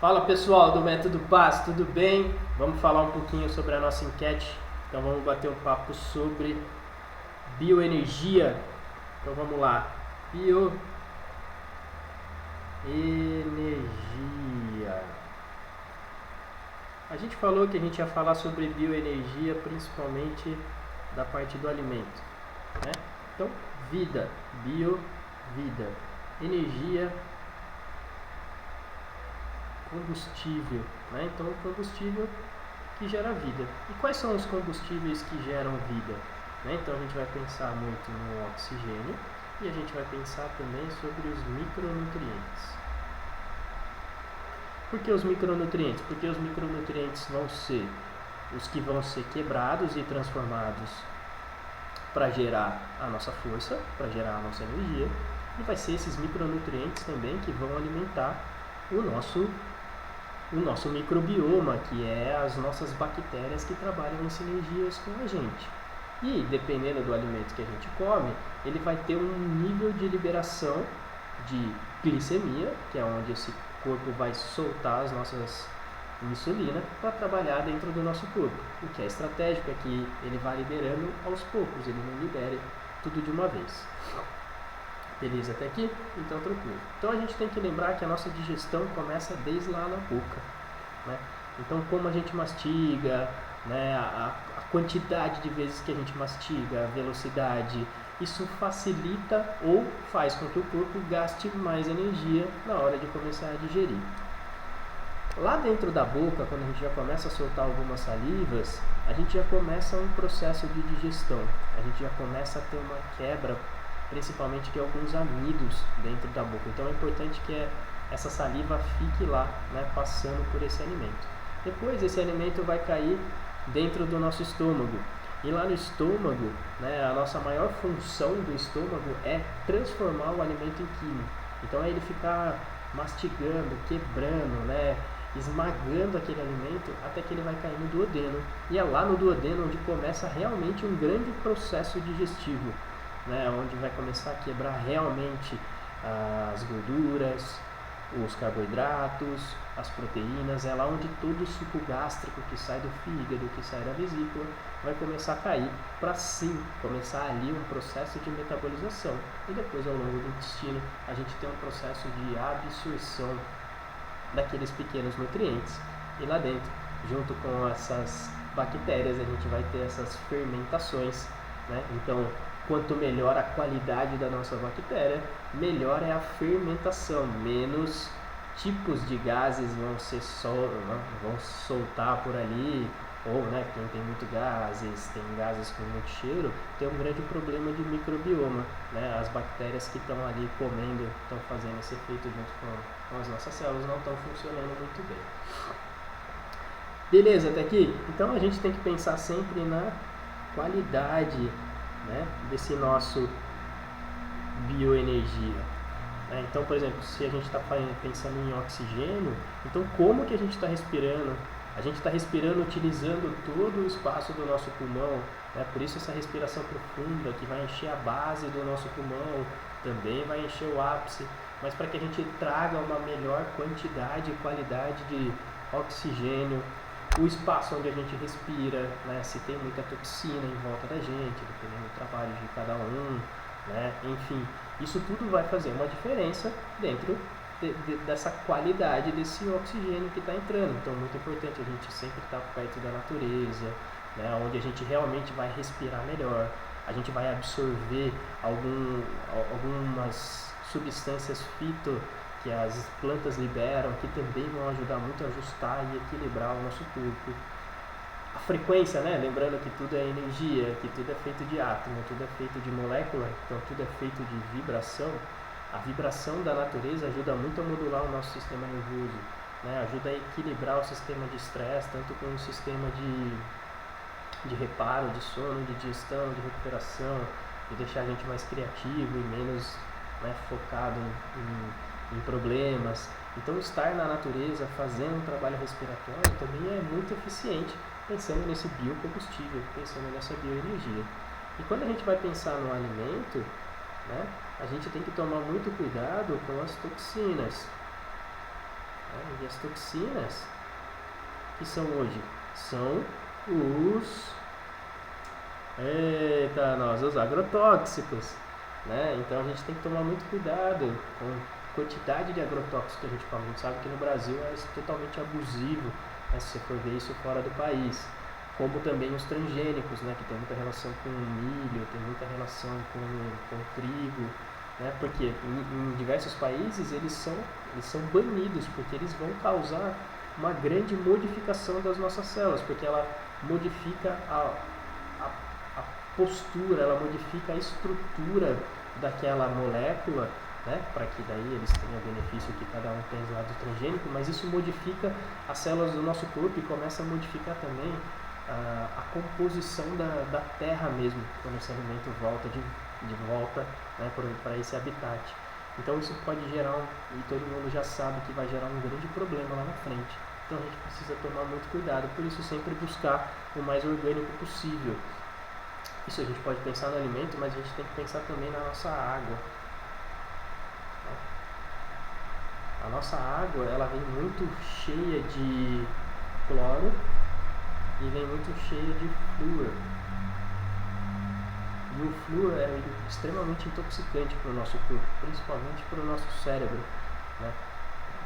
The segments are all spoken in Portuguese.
Fala pessoal do Método Paz, tudo bem? Vamos falar um pouquinho sobre a nossa enquete. Então vamos bater um papo sobre bioenergia. Então vamos lá. Bioenergia. A gente falou que a gente ia falar sobre bioenergia, principalmente da parte do alimento, né? Então, vida, vida, energia, combustível, né? Então o combustível que gera vida. E quais são os combustíveis que geram vida? Né? Então a gente vai pensar muito no oxigênio e a gente vai pensar também sobre os micronutrientes. Por que os micronutrientes? Porque os micronutrientes vão ser os que vão ser quebrados e transformados para gerar a nossa força, para gerar a nossa energia, e vai ser esses micronutrientes também que vão alimentar o nosso microbioma, que é as nossas bactérias que trabalham em sinergias com a gente. E dependendo do alimento que a gente come, ele vai ter um nível de liberação de glicemia, que é onde esse corpo vai soltar as nossas insulina para trabalhar dentro do nosso corpo. O que é estratégico é que ele vai liberando aos poucos, ele não libere tudo de uma vez. Beleza até aqui? Então tranquilo. Então a gente tem que lembrar que a nossa digestão começa desde lá na boca, né? Então como a gente mastiga, né, a quantidade de vezes que a gente mastiga, a velocidade, isso facilita ou faz com que o corpo gaste mais energia na hora de começar a digerir. Lá dentro da boca, quando a gente já começa a soltar algumas salivas, a gente já começa um processo de digestão. A gente já começa a ter uma quebra, principalmente de alguns amidos dentro da boca. Então é importante que essa saliva fique lá, né, passando por esse alimento. Depois esse alimento vai cair dentro do nosso estômago. E lá no estômago, né, a nossa maior função do estômago é transformar o alimento em químico. Então é ele ficar mastigando, quebrando, né, esmagando aquele alimento até que ele vai cair no duodeno. E é lá no duodeno onde começa realmente um grande processo digestivo, né, onde vai começar a quebrar realmente as gorduras, os carboidratos, as proteínas. É lá onde todo o suco gástrico que sai do fígado, que sai da vesícula, vai começar a cair para sim começar ali um processo de metabolização. E depois ao longo do intestino a gente tem um processo de absorção daqueles pequenos nutrientes. E lá dentro, junto com essas bactérias, a gente vai ter essas fermentações, né? Então, quanto melhor a qualidade da nossa bactéria, melhor é a fermentação, menos tipos de gases vão soltar por ali, ou, né, quem tem muito gases, tem gases com muito cheiro, tem um grande problema de microbioma, né? As bactérias que estão ali comendo, estão fazendo esse efeito junto com as nossas células, não estão funcionando muito bem. Beleza, até aqui? Então a gente tem que pensar sempre na qualidade, né, desse nosso bioenergia. Então, por exemplo, se a gente está pensando em oxigênio, então como que a gente está respirando? A gente está respirando utilizando todo o espaço do nosso pulmão, né? Por isso essa respiração profunda que vai encher a base do nosso pulmão, também vai encher o ápice, mas para que a gente traga uma melhor quantidade e qualidade de oxigênio, o espaço onde a gente respira, né? Se tem muita toxina em volta da gente, dependendo do trabalho de cada um, né? Enfim, isso tudo vai fazer uma diferença dentro dessa qualidade desse oxigênio que está entrando. Então, muito importante a gente sempre estar perto da natureza, né? Onde a gente realmente vai respirar melhor, a gente vai absorver algumas substâncias fito que as plantas liberam, que também vão ajudar muito a ajustar e equilibrar o nosso corpo. A frequência, né? Lembrando que tudo é energia, que tudo é feito de átomo, tudo é feito de molécula, então tudo é feito de vibração. A vibração da natureza ajuda muito a modular o nosso sistema nervoso, né? Ajuda a equilibrar o sistema de estresse, tanto com o sistema de reparo, de sono, de digestão, de recuperação, de deixar a gente mais criativo e menos, né, focado em problemas. Então estar na natureza, fazendo um trabalho respiratório também é muito eficiente, pensando nesse biocombustível, pensando nessa bioenergia. E quando a gente vai pensar no alimento, né, a gente tem que tomar muito cuidado com as toxinas. né? E as toxinas que são hoje? São os os agrotóxicos, né? Então a gente tem que tomar muito cuidado com a quantidade de agrotóxicos que a gente come. A gente sabe que no Brasil é totalmente abusivo, né, se você for ver isso fora do país. Como também os transgênicos, né, que tem muita relação com milho, tem muita relação com trigo, né, porque em diversos países eles são banidos, porque eles vão causar uma grande modificação das nossas células, porque ela modifica a postura, ela modifica a estrutura daquela molécula, né, para que daí eles tenham o benefício que cada um tem lá do transgênico, mas isso modifica as células do nosso corpo e começa a modificar também a composição da terra mesmo, quando esse alimento volta de volta, né, para esse habitat. Então isso pode gerar, e todo mundo já sabe que vai gerar um grande problema lá na frente. Então a gente precisa tomar muito cuidado, por isso sempre buscar o mais orgânico possível. Isso a gente pode pensar no alimento, mas a gente tem que pensar também na nossa água. A nossa água, ela vem muito cheia de cloro e vem muito cheia de flúor. E o flúor é extremamente intoxicante para o nosso corpo, principalmente para o nosso cérebro, né?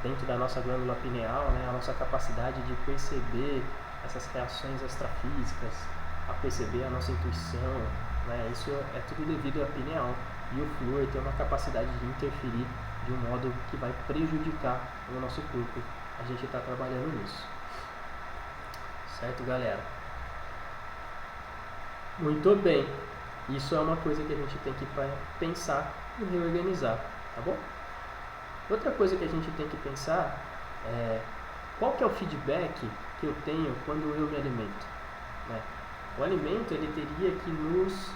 Dentro da nossa glândula pineal, né, a nossa capacidade de perceber essas reações extrafísicas, a perceber a nossa intuição, né, isso é tudo devido à pineal. E o flúor tem uma capacidade de interferir de um modo que vai prejudicar o nosso corpo. A gente está trabalhando nisso. Certo, galera? Muito bem. Isso é uma coisa que a gente tem que pensar e reorganizar, tá bom? Outra coisa que a gente tem que pensar é qual que é o feedback que eu tenho quando eu me alimento, né? O alimento, ele teria que nos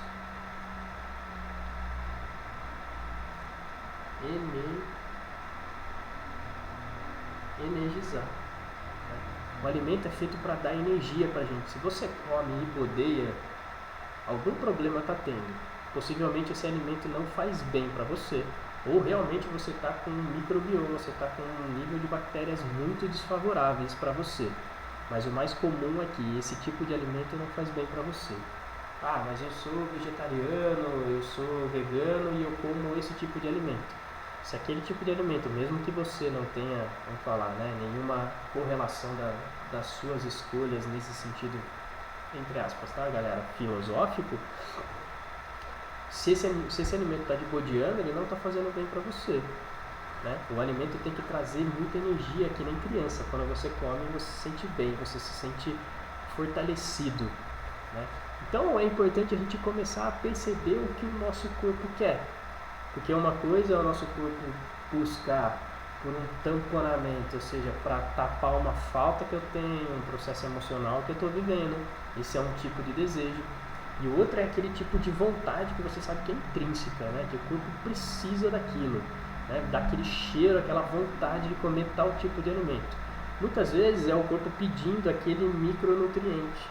energizar, né? O alimento é feito para dar energia pra gente. Se você come e bodeia, algum problema está tendo. Possivelmente esse alimento não faz bem para você, ou realmente você está com um microbioma, você está com um nível de bactérias muito desfavoráveis para você. Mas o mais comum é que esse tipo de alimento não faz bem para você. Ah, mas eu sou vegetariano, eu sou vegano e eu como esse tipo de alimento. Se aquele tipo de alimento, mesmo que você não tenha, vamos falar, né, nenhuma correlação das suas escolhas nesse sentido, entre aspas, tá, galera, filosófico, se esse alimento está de bodeando, ele não está fazendo bem para você, né? O alimento tem que trazer muita energia, que nem criança. Quando você come, você se sente bem, você se sente fortalecido, né? Então é importante a gente começar a perceber o que o nosso corpo quer, porque uma coisa é o nosso corpo buscar por um tamponamento, ou seja, para tapar uma falta que eu tenho, um processo emocional que eu estou vivendo. Esse é um tipo de desejo. E o outro é aquele tipo de vontade que você sabe que é intrínseca, né? Que o corpo precisa daquilo, né? Daquele cheiro, aquela vontade de comer tal tipo de alimento. Muitas vezes é o corpo pedindo aquele micronutriente,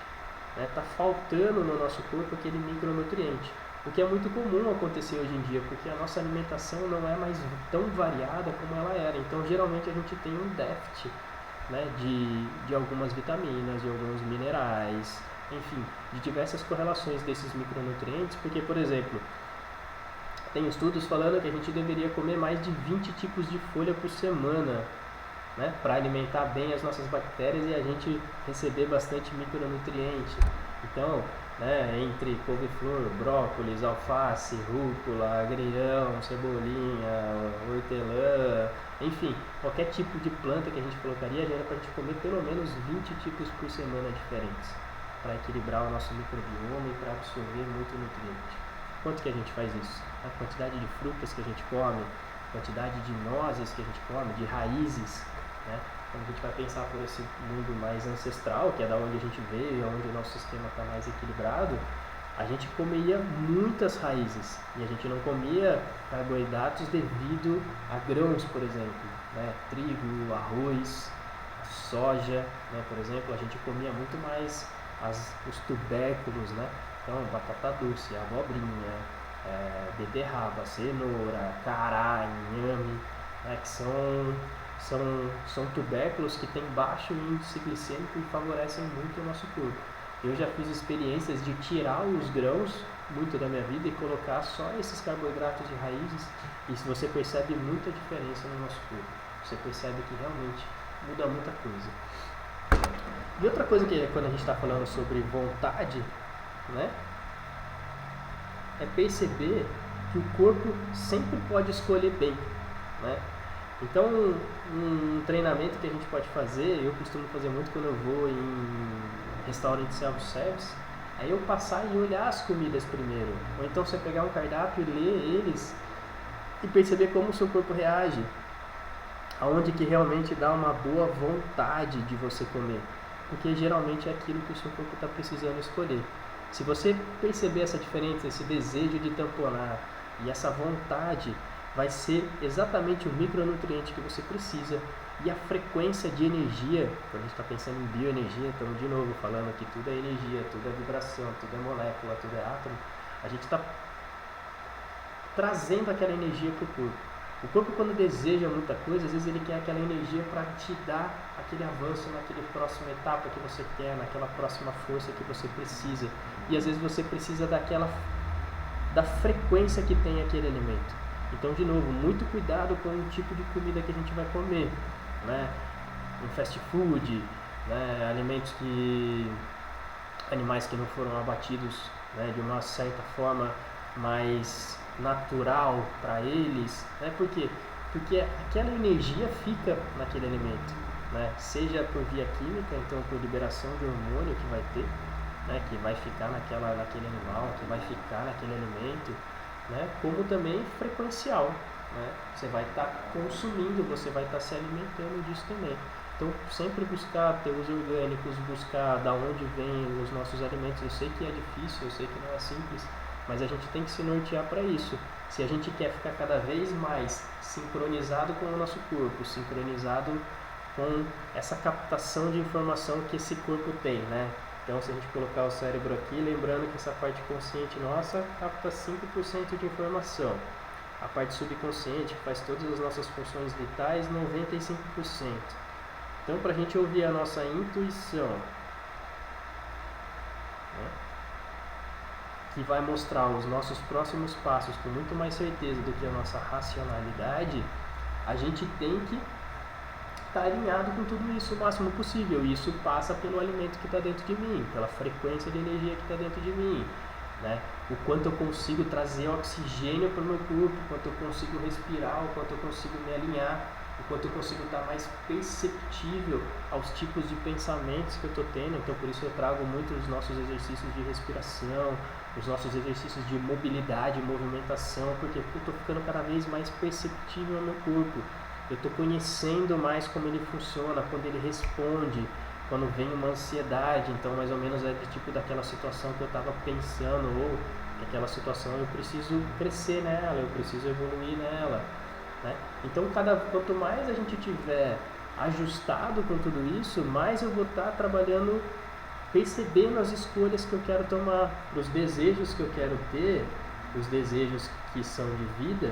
né? Tá faltando no nosso corpo aquele micronutriente. O que é muito comum acontecer hoje em dia, porque a nossa alimentação não é mais tão variada como ela era. Então, geralmente, a gente tem um déficit, né, de algumas vitaminas, de alguns minerais, enfim, de diversas correlações desses micronutrientes. Porque, por exemplo, tem estudos falando que a gente deveria comer mais de 20 tipos de folha por semana, né, para alimentar bem as nossas bactérias e a gente receber bastante micronutriente. Então, né, entre couve-flor, brócolis, alface, rúcula, agrião, cebolinha, hortelã, enfim, qualquer tipo de planta que a gente colocaria, já era para a gente comer pelo menos 20 tipos por semana diferentes, para equilibrar o nosso microbioma e para absorver muito nutriente. Quanto que a gente faz isso? A quantidade de frutas que a gente come, a quantidade de nozes que a gente come, de raízes, né? Quando a gente vai pensar por esse mundo mais ancestral, que é da onde a gente veio, onde o nosso sistema está mais equilibrado, a gente comia muitas raízes e a gente não comia carboidratos devido a grãos, por exemplo, né? Trigo, arroz, soja, né? Por exemplo, a gente comia muito mais os tubérculos, né? Então, batata doce, abobrinha, beterraba, cenoura, cará, inhame, né? Que São tubérculos que têm baixo índice glicêmico e favorecem muito o nosso corpo. Eu já fiz experiências de tirar os grãos muito da minha vida e colocar só esses carboidratos de raízes, e você percebe muita diferença no nosso corpo. Você percebe que realmente muda muita coisa. E outra coisa que quando a gente está falando sobre vontade, né, é perceber que o corpo sempre pode escolher bem, né? Então, um treinamento que a gente pode fazer, eu costumo fazer muito quando eu vou em restaurante self-service, é eu passar e olhar as comidas primeiro. Ou então você pegar um cardápio e ler eles e perceber como o seu corpo reage. Aonde que realmente dá uma boa vontade de você comer. Porque geralmente é aquilo que o seu corpo está precisando escolher. Se você perceber essa diferença, esse desejo de tamponar e essa vontade, vai ser exatamente o micronutriente que você precisa e a frequência de energia. Quando a gente está pensando em bioenergia, estamos de novo falando que tudo é energia, tudo é vibração, tudo é molécula, tudo é átomo. A gente está trazendo aquela energia para o corpo. O corpo, quando deseja muita coisa, às vezes ele quer aquela energia para te dar aquele avanço naquela próxima etapa que você quer, naquela próxima força que você precisa. E às vezes você precisa da frequência que tem aquele alimento. Então, de novo, muito cuidado com o tipo de comida que a gente vai comer, né? Um fast food, né? Animais que não foram abatidos, né, de uma certa forma mais natural para eles, né? Por quê? Porque aquela energia fica naquele alimento, né? Seja por via química, então por liberação de hormônio que vai ter, né, que vai ficar naquele animal, que vai ficar naquele alimento, né, como também frequencial, né? Você vai estar consumindo, você vai estar se alimentando disso também. Então, sempre buscar ter os orgânicos, buscar da onde vêm os nossos alimentos. Eu sei que é difícil, eu sei que não é simples, mas a gente tem que se nortear para isso. Se a gente quer ficar cada vez mais sincronizado com o nosso corpo, sincronizado com essa captação de informação que esse corpo tem, né? Então, se a gente colocar o cérebro aqui, lembrando que essa parte consciente nossa capta 5% de informação. A parte subconsciente, que faz todas as nossas funções vitais, 95%. Então, para a gente ouvir a nossa intuição, né, que vai mostrar os nossos próximos passos com muito mais certeza do que a nossa racionalidade, a gente tem que estar alinhado com tudo isso o máximo possível. E isso passa pelo alimento que está dentro de mim, pela frequência de energia que está dentro de mim, né? O quanto eu consigo trazer oxigênio para o meu corpo, o quanto eu consigo respirar, o quanto eu consigo me alinhar, o quanto eu consigo estar mais perceptível aos tipos de pensamentos que eu estou tendo. Então, por isso eu trago muito os nossos exercícios de respiração, os nossos exercícios de mobilidade, movimentação, porque eu estou ficando cada vez mais perceptível ao meu corpo. Eu estou conhecendo mais como ele funciona, quando ele responde, quando vem uma ansiedade. Então, mais ou menos é de tipo daquela situação que eu estava pensando, ou aquela situação eu preciso crescer nela, eu preciso evoluir nela, né? Então, quanto mais a gente tiver ajustado com tudo isso, mais eu vou estar trabalhando, percebendo as escolhas que eu quero tomar, os desejos que eu quero ter, os desejos que são de vida,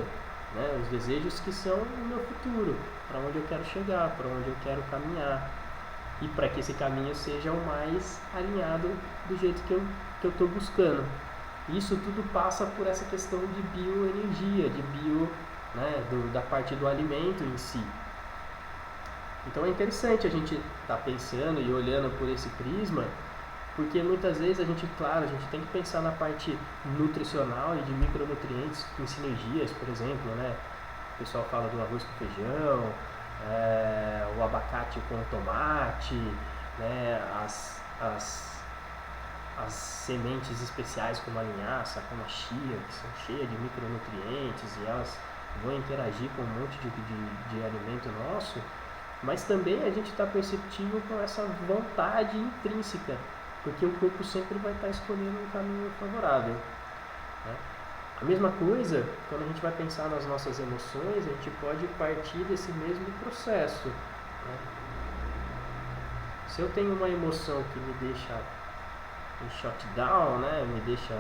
né, os desejos que são o meu futuro, para onde eu quero chegar, para onde eu quero caminhar, e para que esse caminho seja o mais alinhado do jeito que eu estou buscando. Isso tudo passa por essa questão de bioenergia, né, da parte do alimento em si. Então é interessante a gente estar pensando e olhando por esse prisma, porque muitas vezes a gente tem que pensar na parte nutricional e de micronutrientes em sinergias, por exemplo, né? O pessoal fala do arroz com feijão, o abacate com tomate, né? As sementes especiais como a linhaça, como a chia, que são cheias de micronutrientes e elas vão interagir com um monte de alimento nosso, mas também a gente está perceptível com essa vontade intrínseca, porque o corpo sempre vai estar escolhendo um caminho favorável, né? A mesma coisa, quando a gente vai pensar nas nossas emoções, a gente pode partir desse mesmo processo, né? Se eu tenho uma emoção que me deixa em shutdown, né, me deixa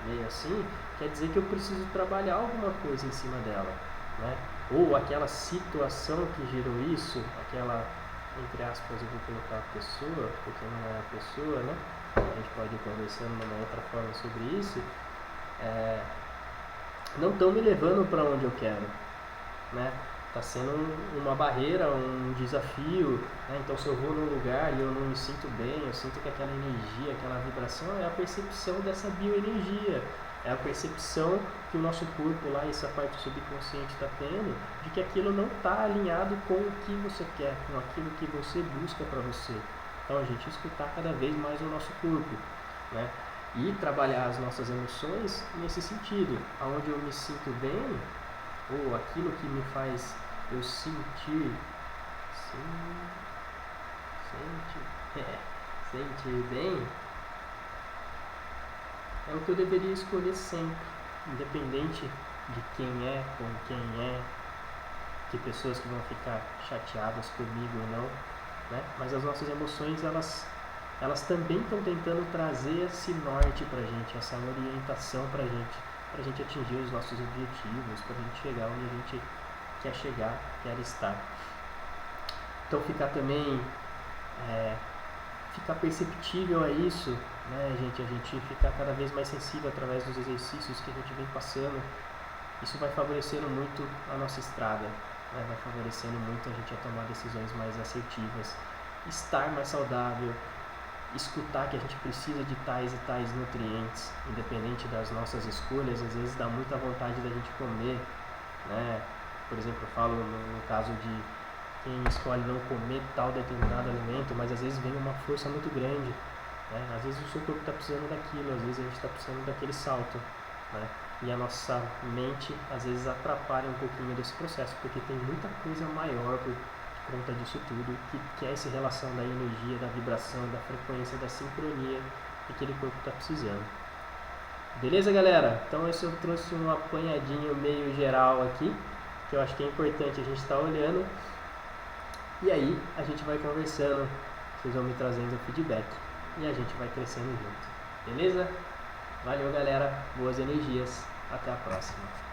meio assim, quer dizer que eu preciso trabalhar alguma coisa em cima dela, né? ou aquela situação que gerou isso, aquela, entre aspas, eu vou colocar a pessoa, porque não é a pessoa, né? A gente pode ir conversando de uma outra forma sobre isso, não estão me levando para onde eu quero, né? Está sendo uma barreira, um desafio, né? Então se eu vou num lugar e eu não me sinto bem, eu sinto que aquela energia, aquela vibração é a percepção dessa bioenergia, é a percepção que o nosso corpo lá, essa parte subconsciente está tendo, de que aquilo não está alinhado com o que você quer, com aquilo que você busca para você. Então a gente escutar cada vez mais o nosso corpo, né? E trabalhar as nossas emoções nesse sentido, aonde eu me sinto bem, ou aquilo que me faz eu sentir bem, é o que eu deveria escolher sempre, independente de quem é, com quem é, que pessoas que vão ficar chateadas comigo ou não, né? Mas as nossas emoções, elas também estão tentando trazer esse norte pra gente, essa orientação pra gente atingir os nossos objetivos, pra gente chegar onde a gente quer chegar, quer estar. Então ficar também, ficar perceptível a isso, né, gente? A gente ficar cada vez mais sensível através dos exercícios que a gente vem passando. Isso vai favorecendo muito a nossa estrada, né? Vai favorecendo muito a gente a tomar decisões mais assertivas, estar mais saudável, escutar que a gente precisa de tais e tais nutrientes, independente das nossas escolhas. Às vezes dá muita vontade da gente comer, né? Por exemplo, eu falo no caso de quem escolhe não comer tal determinado alimento, mas às vezes vem uma força muito grande, né? Às vezes o seu corpo está precisando daquilo, às vezes a gente está precisando daquele salto, né? E a nossa mente às vezes atrapalha um pouquinho desse processo, porque tem muita coisa maior por conta disso tudo, que é essa relação da energia, da vibração, da frequência, da sincronia que aquele corpo está precisando. Beleza, galera? Então esse eu trouxe um apanhadinho meio geral aqui, que eu acho que é importante a gente estar olhando. E aí a gente vai conversando, vocês vão me trazendo feedback e a gente vai crescendo junto. Beleza? Valeu, galera. Boas energias. Até a próxima.